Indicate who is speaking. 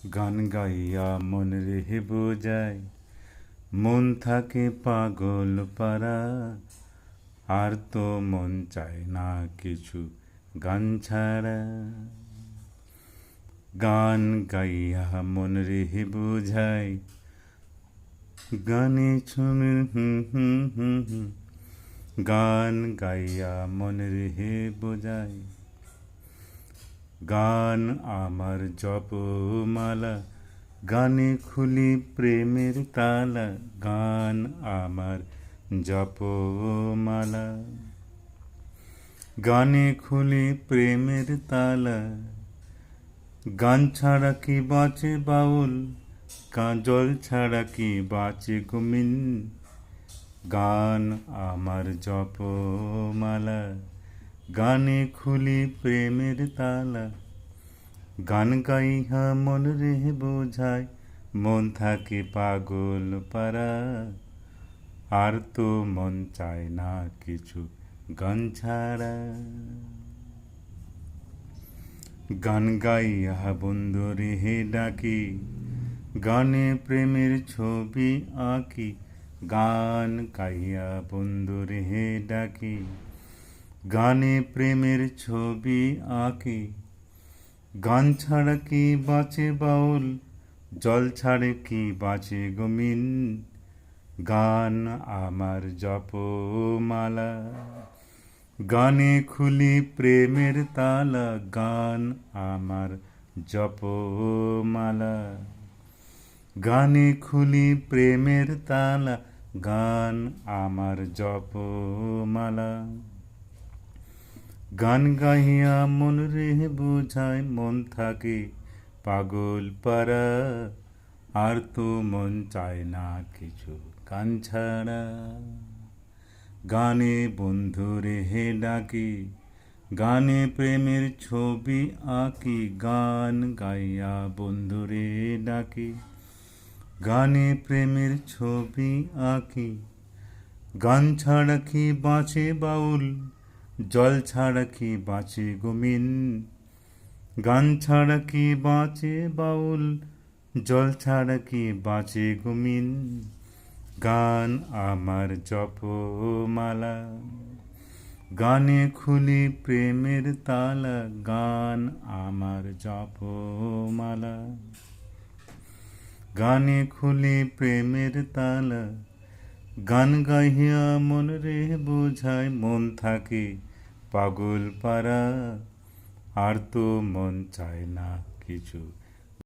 Speaker 1: গান গাইয়া মন রেহে বোঝায়, মন থাকে পাগল পারা। আর তো মন চায় না কিছু গান ছাড়া। গান গাইয়া মন রেহে বোঝায়, গানে ছুমে গান গাইয়া মন রেহে বোঝায়। গান আমার জপমালা, গানে খুলি প্রেমের তালা। গান আমার জপমালা, গানে খুলি প্রেমের তালা। গান ছাড়া কি বাঁচে বাউল, জল ছাড়া কি বাঁচে গুমিন। গান আমার জপমালা, গানে খুলি প্রেমের তালা। গান গাইহা মন রেহে বোঝায়, মন থাকে পাগল পারা। আর তো মন চায় না কিছু গান ছাড়া। গান গাইয়া বন্ধু রেহে ডাকি, গানে প্রেমের ছবি আঁকি। গান গাইয়া বন্ধু রেহে ডাকি, গানে প্রেমের ছবি আঁকি। গান ছাড়া কি বাঁচে বাউল, জল ছাড়ে কি বাঁচে গমিন। গান আমার জপমালা, গানে খুলি প্রেমের তালা। গান আমার জপমালা, গানে খুলি প্রেমের তালা। গান আমার জপমালা। গান গাহিয়া মন রেহে বোঝায়, মন থাকে পাগল পারা। আর তো মন চায় না কিছু গান ছাড়া। গানে বন্ধু রেহে ডাকি, গানে প্রেমের ছবি আঁকি। গান গাইয়া বন্ধু রে ডাকি, গানে প্রেমের ছবি আঁকি। গান ছাড়া কি বাঁচে বাউল, জল ছাড়া কি বাঁচে গুমিন। গান ছাড়া কি বাঁচে বাউল, জল ছাড়া কি বাঁচে গুমিন। গান আমার জপমালা, গানে খুলি প্রেমের তালা। গান আমার জপমালা, গানে খুলি প্রেমের তালা। গান গাহিয়া মন রেহে বোঝায়, মন থাকে পাগল পারা। আর তো মন চায় না কিছু